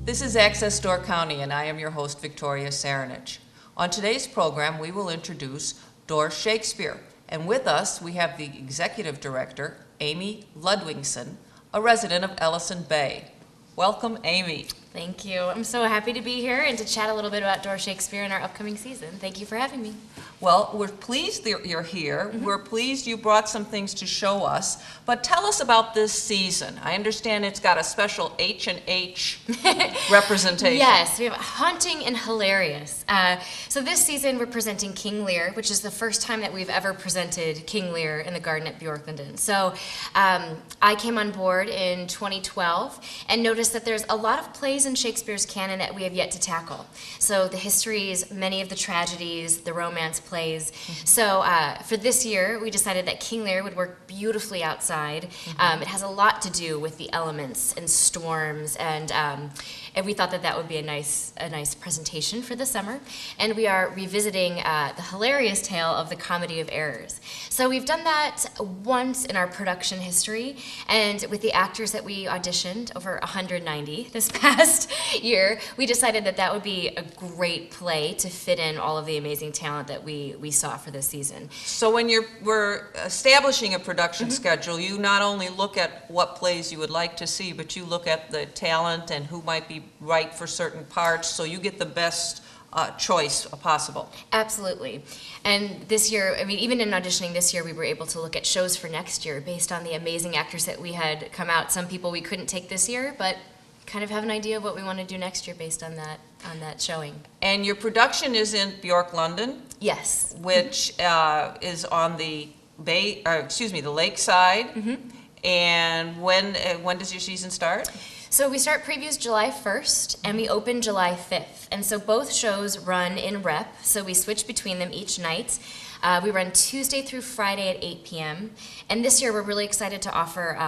This is Access Door County, and I am your host, Victoria Cerinich. On today's program, we will introduce Door Shakespeare, and with us, we have the Executive Director, Amy Ludwigsen, a resident of Ellison Bay. Welcome, Amy. Thank you. I'm so happy to be here and to chat a little bit about Door Shakespeare in our upcoming season. Thank you for having me. Well, we're pleased that you're here. We're pleased you brought some things to show us, but tell us about this season. I understand it's got a special H&H representation. Yes, we have Haunting and Hilarious. So this season we're presenting King Lear, which is the first time that we've ever presented King Lear in the Garden at Bjorklanden. So I came on board in 2012 and noticed that there's a lot of plays in Shakespeare's canon that we have yet to tackle. So the histories, many of the tragedies, the romance plays. So for this year, we decided that King Lear would work beautifully outside. It has a lot to do with the elements and storms, and we thought that that would be a nice presentation for the summer. And we are revisiting the hilarious tale of the Comedy of Errors. So we've done that once in our production history, and with the actors that we auditioned, over 190 this past year, we decided that that would be a great play to fit in all of the amazing talent that we saw for this season. So when we're establishing a production schedule, you not only look at what plays you would like to see, but you look at the talent and who might be right for certain parts, so you get the best choice possible. Absolutely. And this year, I mean, even in auditioning this year, we were able to look at shows for next year based on the amazing actors that we had come out. Some people we couldn't take this year, but kind of have an idea of what we want to do next year based on that showing. And your production is in Bjorklanden? Yes. Which is on the the lakeside. And when does your season start? So we start previews July 1st, and we open July 5th. And so both shows run in rep, so we switch between them each night. We run Tuesday through Friday at 8 p.m. And this year we're really excited to offer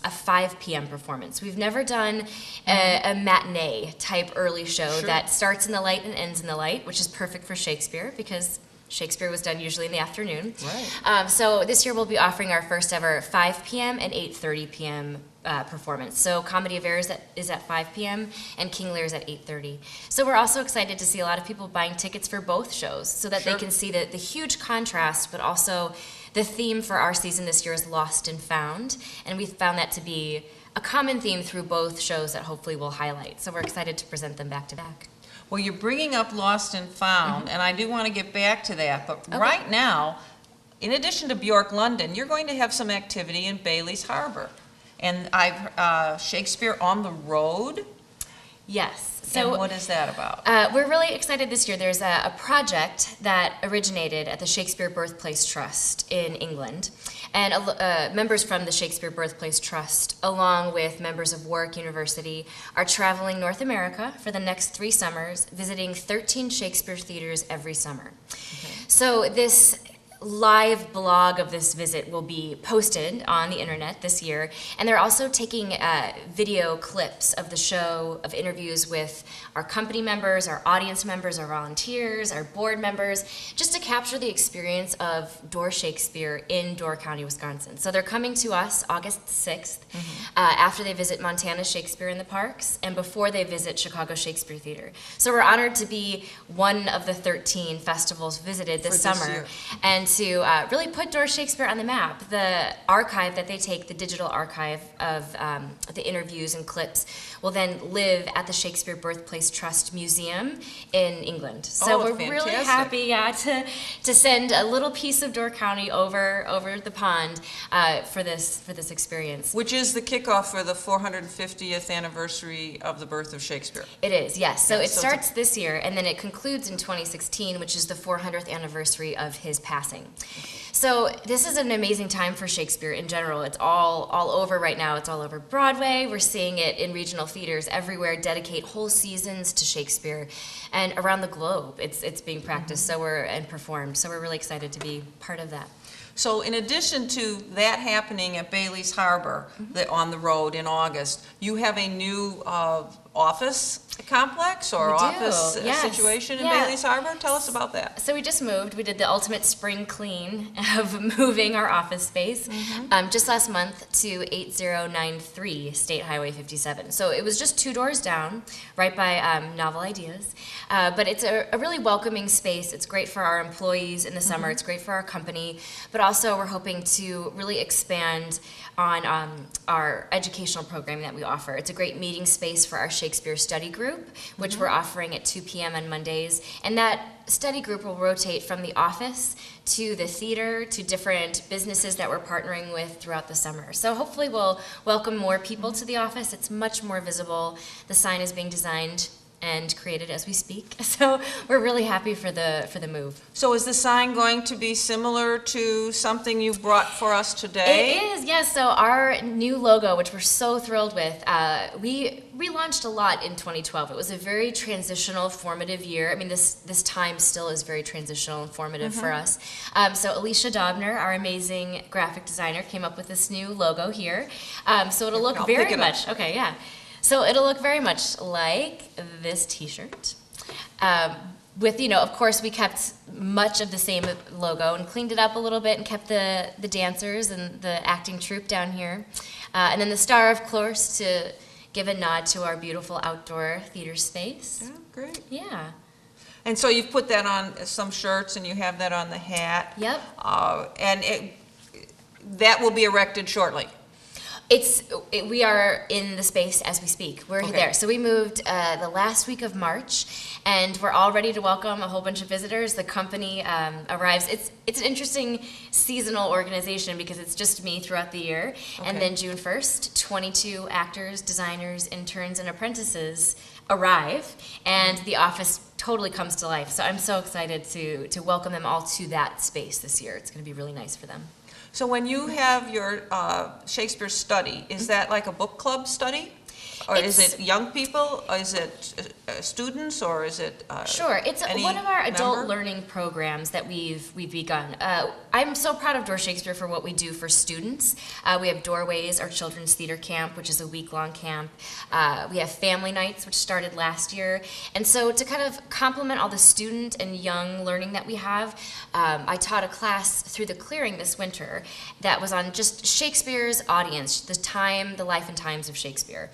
a 5 p.m. performance. We've never done a matinee type early show that starts in the light and ends in the light, which is perfect for Shakespeare because Shakespeare was done usually in the afternoon. Right. So this year we'll be offering our first ever 5 p.m. and 8:30 p.m. Performance. So Comedy of Errors is at 5 p.m. and King Lear is at 8:30. So we're also excited to see a lot of people buying tickets for both shows so that they can see the huge contrast, but also the theme for our season this year is Lost and Found, and we've found that to be a common theme through both shows that hopefully we'll highlight. So we're excited to present them back to back. Well, you're bringing up Lost and Found, and I do want to get back to that, but right now, in addition to Bjorklanden, you're going to have some activity in Bailey's Harbor. And Shakespeare on the Road? Yes. So and what is that about? We're really excited this year. There's a project that originated at the Shakespeare Birthplace Trust in England. And members from the Shakespeare Birthplace Trust, along with members of Warwick University, are traveling North America for the next 3 summers, visiting 13 Shakespeare theaters every summer. So this live blog of this visit will be posted on the internet this year, and they're also taking video clips of the show, of interviews with our company members, our audience members, our volunteers, our board members, just to capture the experience of Door Shakespeare in Door County, Wisconsin. So they're coming to us August 6th after they visit Montana Shakespeare in the Parks and before they visit Chicago Shakespeare Theater. So we're honored to be one of the 13 festivals visited this summer, and to really put Door Shakespeare on the map. The archive that they take, the digital archive of the interviews and clips, will then live at the Shakespeare Birthplace Trust Museum in England. So we're really happy to send a little piece of Door County over the pond for this experience. Which is the kickoff for the 450th anniversary of the birth of Shakespeare. It is, yes. So it starts this year, and then it concludes in 2016, which is the 400th anniversary of his passing. So this is an amazing time for Shakespeare in general. It's all over right now. It's all over Broadway. We're seeing it in regional theaters everywhere dedicate whole seasons to Shakespeare, and around the globe it's being practiced and performed. So we're really excited to be part of that. So in addition to that happening at Bailey's Harbor on the road in August, you have a new office complex or We do, office yes. situation in Yeah. Bailey's Harbor? Tell us about that. So we just moved. We did the ultimate spring clean of moving our office space just last month to 8093 State Highway 57. So it was just 2 doors down, right by Novel Ideas. But it's a really welcoming space. It's great for our employees in the summer. It's great for our company. But also we're hoping to really expand on our educational programming that we offer. It's a great meeting space for our Shakespeare study group, which we're offering at 2 p.m. on Mondays. And that study group will rotate from the office to the theater to different businesses that we're partnering with throughout the summer. So hopefully we'll welcome more people to the office. It's much more visible. The sign is being designed and created as we speak. So we're really happy for the move. So is the sign going to be similar to something you brought for us today? It is, yes. So our new logo, which we're so thrilled with, we relaunched a lot in 2012. It was a very transitional, formative year. I mean, this time still is very transitional and formative for us. So Alicia Dobner, our amazing graphic designer, came up with this new logo here. So it'll look I'll pick very it up. much, okay, yeah. So it'll look very much like this t-shirt. With, of course, we kept much of the same logo and cleaned it up a little bit and kept the dancers and the acting troupe down here. And then the star, of course, to give a nod to our beautiful outdoor theater space. Yeah, great. Yeah. And so you've put that on some shirts and you have that on the hat. Yep. And that will be erected shortly. We are in the space as we speak. We're Okay. there. So we moved the last week of March, and we're all ready to welcome a whole bunch of visitors. The company arrives. It's an interesting seasonal organization because it's just me throughout the year. Okay. And then June 1st, 22 actors, designers, interns, and apprentices arrive, and the office totally comes to life. So I'm so excited to welcome them all to that space this year. It's going to be really nice for them. So when you have your Shakespeare study, is that like a book club study? Or is It's- it young people? Or is it students? Or is it Sure, it's any one of our adult member? learning programs that we've begun. I'm so proud of Door Shakespeare for what we do for students. We have Doorways, our children's theater camp, which is a week-long camp. We have family nights, which started last year. And so to kind of complement all the student and young learning that we have, I taught a class through the clearing this winter that was on just Shakespeare's audience, the life and times of Shakespeare.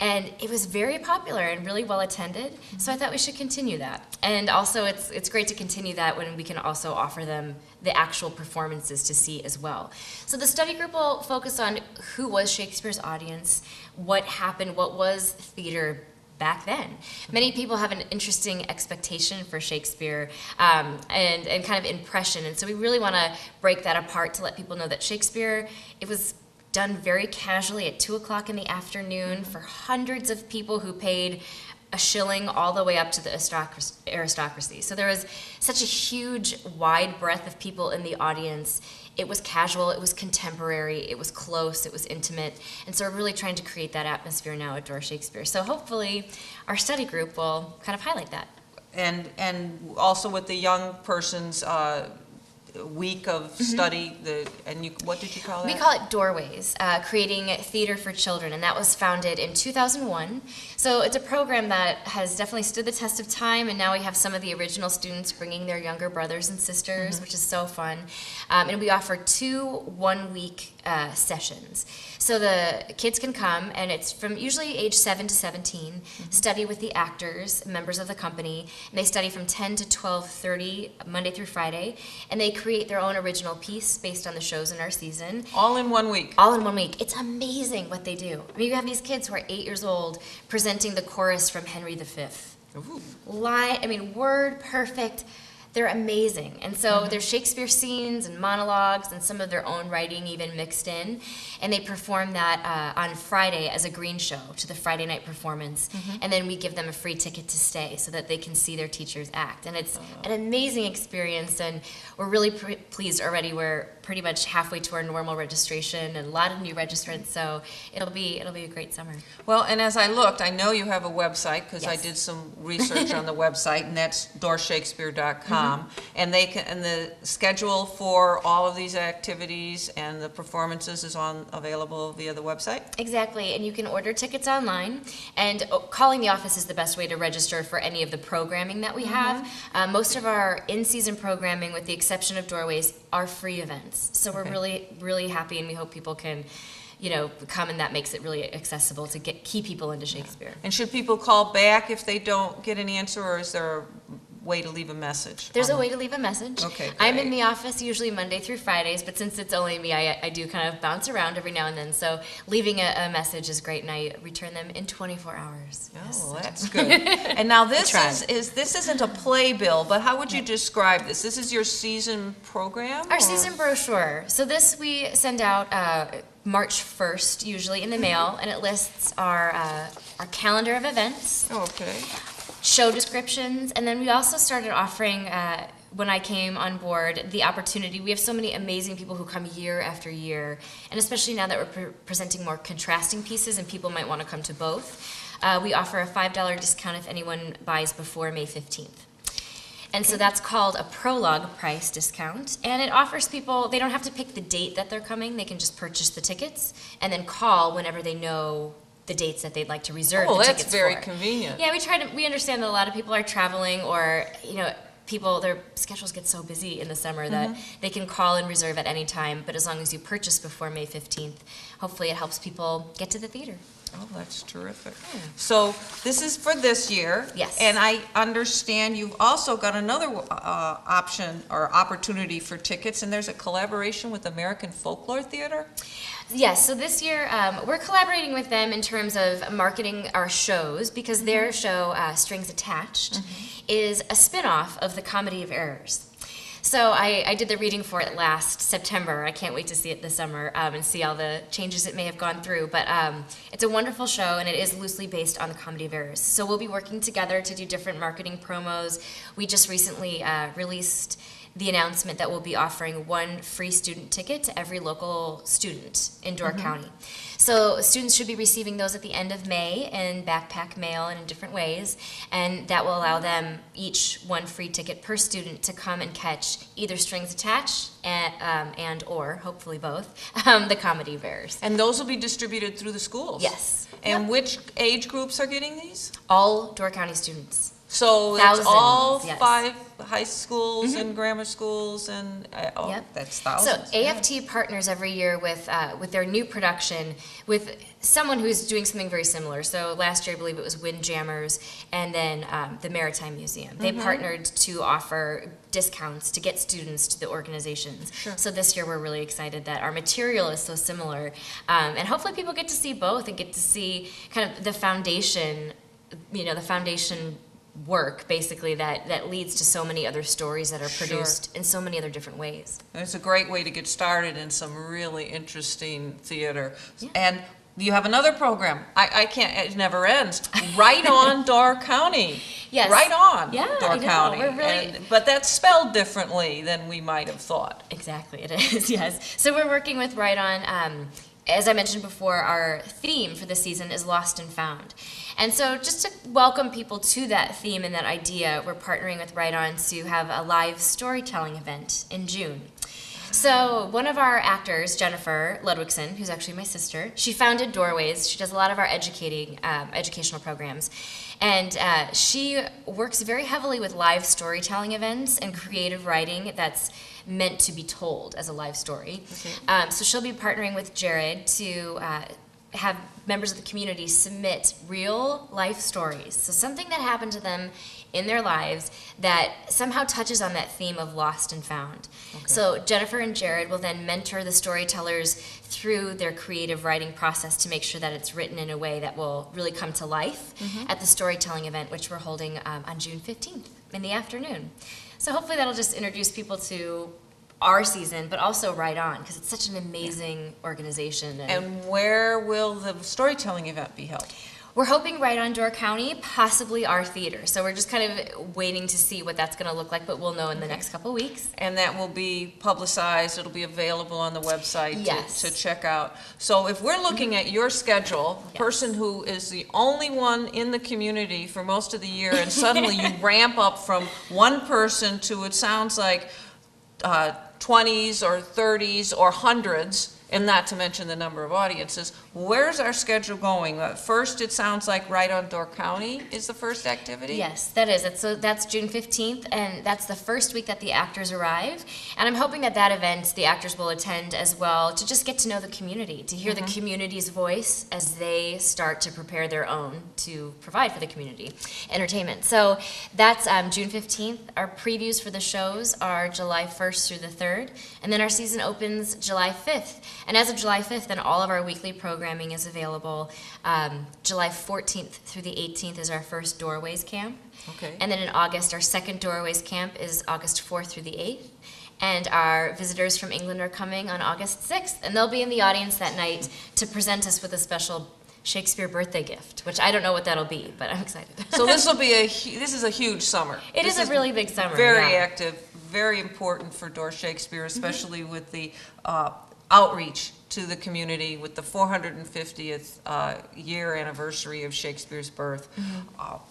And it was very popular and really well attended, so I thought we should continue that. And also it's great to continue that when we can also offer them the actual performances to see as well. So the study group will focus on who was Shakespeare's audience, what happened, what was theater back then. Many people have an interesting expectation for Shakespeare and kind of impression, and so we really want to break that apart to let people know that Shakespeare, it was done very casually at 2 o'clock in the afternoon for hundreds of people who paid a shilling all the way up to the aristocracy. So there was such a huge, wide breadth of people in the audience. It was casual, it was contemporary, it was close, it was intimate. And so we're really trying to create that atmosphere now at Door Shakespeare. So hopefully our study group will kind of highlight that. And also with the young person's week of study, what did you call that? We call it Doorways, creating theater for children, and that was founded in 2001. So it's a program that has definitely stood the test of time, and now we have some of the original students bringing their younger brothers and sisters, which is so fun. And we offer 2 one-week sessions. So the kids can come, and it's from usually age 7 to 17, study with the actors, members of the company, and they study from 10 to 12:30, Monday through Friday, and they create their own original piece based on the shows in our season. All in 1 week. All in 1 week. It's amazing what they do. I mean, you have these kids who are 8 years old presenting the chorus from Henry V. Ooh. Word perfect. They're amazing. And so there's Shakespeare scenes and monologues and some of their own writing even mixed in. And they perform that on Friday as a green show to the Friday night performance. And then we give them a free ticket to stay so that they can see their teachers act. And it's an amazing experience, and we're really pleased already. We're pretty much halfway to our normal registration and a lot of new registrants, so it'll be a great summer. Well, and as I looked, I know you have a website because I Yes. did some research on the website, and that's doorshakespeare.com. shakespeare.com, and they can, and the schedule for all of these activities and the performances is available via the website? Exactly, and you can order tickets online, and calling the office is the best way to register for any of the programming that we have. Most of our in-season programming, with the exception of Doorways, are free events. So we're really happy, and we hope people can, come, and that makes it really accessible to keep people into Shakespeare. And should people call back if they don't get an answer, or is there a way to leave a message? There's a way to leave a message. Okay, I'm great. in the office usually Monday through Fridays, but since it's only me, I do kind of bounce around every now and then. So leaving a message is great, and I return them in 24 hours. Oh, that's good. And now this this isn't a playbill, but how would you describe this? This is your season program? Our season brochure. So this we send out March 1st, usually in the mail, and it lists our calendar of events. Okay. Show descriptions, and then we also started offering, when I came on board, the opportunity. We have so many amazing people who come year after year, and especially now that we're presenting more contrasting pieces and people might want to come to both, we offer a $5 discount if anyone buys before May 15th. And so that's called a prologue price discount, and it offers people, they don't have to pick the date that they're coming, they can just purchase the tickets and then call whenever they know the dates that they'd like to reserve the tickets for. That's very convenient. Yeah, we understand that a lot of people are traveling, or, people, their schedules get so busy in the summer that they can call and reserve at any time, but as long as you purchase before May 15th, hopefully it helps people get to the theater. Oh, that's terrific. So this is for this year. Yes. And I understand you've also got another option or opportunity for tickets, and there's a collaboration with American Folklore Theater? Yes, so this year we're collaborating with them in terms of marketing our shows, because their show, Strings Attached, is a spin-off of the Comedy of Errors. So I did the reading for it last September. I can't wait to see it this summer and see all the changes it may have gone through. But it's a wonderful show, and it is loosely based on the Comedy of Errors. So we'll be working together to do different marketing promos. We just recently released the announcement that we'll be offering one free student ticket to every local student in Door County. So students should be receiving those at the end of May in backpack mail and in different ways, and that will allow them each one free ticket per student to come and catch either Strings Attached and or hopefully both the Comedy of Errors. And those will be distributed through the schools? Yes. And which age groups are getting these? All Door County students. So Thousands, it's all yes. 5 high schools and grammar schools, and that's thousands. So AFT partners every year with their new production with someone who's doing something very similar. So last year, I believe it was Windjammers, and then the Maritime Museum. They partnered to offer discounts to get students to the organizations. Sure. So this year, we're really excited that our material is so similar, and hopefully people get to see both and get to see kind of the foundation, the foundation work basically that leads to so many other stories that are produced in so many other different ways. And it's a great way to get started in some really interesting theater. Yeah. And you have another program. I can't, it never ends. Right on Door County. Yes. Right on Yeah, Door I know. County. We're really- But that's spelled differently than we might have thought. Exactly, it is, yes. So we're working with Right On. As I mentioned before, our theme for this season is Lost and Found. And so just to welcome people to that theme and that idea, we're partnering with Right On to have a live storytelling event in June. So one of our actors, Jennifer Ludwigsen, who's actually my sister, she founded Doorways. She does a lot of our educational programs. And she works very heavily with live storytelling events and creative writing that's meant to be told as a live story. Okay. So she'll be partnering with Jared to have members of the community submit real life stories. So something that happened to them in their lives that somehow touches on that theme of lost and found. Okay. So Jennifer and Jared will then mentor the storytellers through their creative writing process to make sure that it's written in a way that will really come to life at the storytelling event, which we're holding on June 15th in the afternoon. So hopefully that'll just introduce people to our season, but also Right On, because it's such an amazing organization. And where will the storytelling event be held? We're hoping right on Door County, possibly our theater. So we're just kind of waiting to see what that's going to look like, but we'll know in the next couple weeks. And that will be publicized, it'll be available on the website Yes. to check out. So if we're looking at your schedule, the Yes. person who is the only one in the community for most of the year, and suddenly you ramp up from one person to, it sounds like, 20s or 30s or hundreds, and not to mention the number of audiences, where's our schedule going? First, it sounds like right on Door County is the first activity? Yes, that is. So that's June 15th, and that's the first week that the actors arrive. And I'm hoping at that event the actors will attend as well to just get to know the community, to hear the community's voice as they start to prepare their own to provide for the community entertainment. So that's June 15th. Our previews for the shows are July 1st through the 3rd, and then our season opens July 5th. And as of July 5th, then all of our weekly programming is available. July 14th through the 18th is our first Doorways Camp. Okay. And then in August, our second Doorways Camp is August 4th through the 8th. And our visitors from England are coming on August 6th. And they'll be in the audience that night to present us with a special Shakespeare birthday gift, which I don't know what that'll be, but I'm excited. So this will be this is a huge summer. It is a really big summer. Very yeah. active, very important for Door Shakespeare, especially with the outreach to the community with the 450th year anniversary of Shakespeare's birth.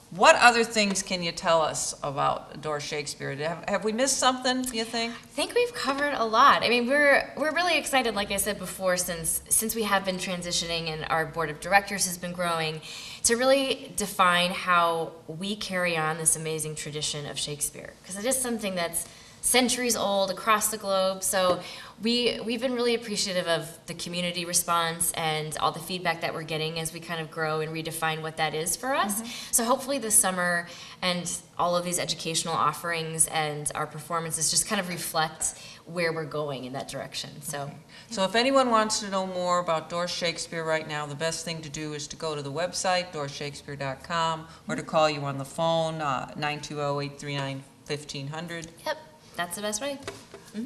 What other things can you tell us about Door Shakespeare? Have we missed something, do you think? I think we've covered a lot. I mean, we're really excited, like I said before, since we have been transitioning and our board of directors has been growing, to really define how we carry on this amazing tradition of Shakespeare, because it is something that's centuries old across the globe. So we've been really appreciative of the community response and all the feedback that we're getting as we kind of grow and redefine what that is for us. So hopefully this summer and all of these educational offerings and our performances just kind of reflect where we're going in that direction. So if anyone wants to know more about Door Shakespeare right now, the best thing to do is to go to the website, doorshakespeare.com, or to call you on the phone, 920-839-1500. Yep, that's the best way.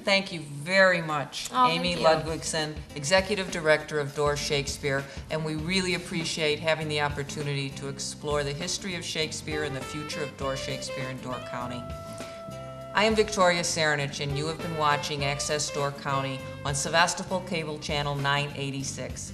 Thank you very much, Oh, Amy thank you. Ludwigsen, Executive Director of Door Shakespeare, and we really appreciate having the opportunity to explore the history of Shakespeare and the future of Door Shakespeare in Door County. I am Victoria Cerinich, and you have been watching Access Door County on Sevastopol Cable Channel 986.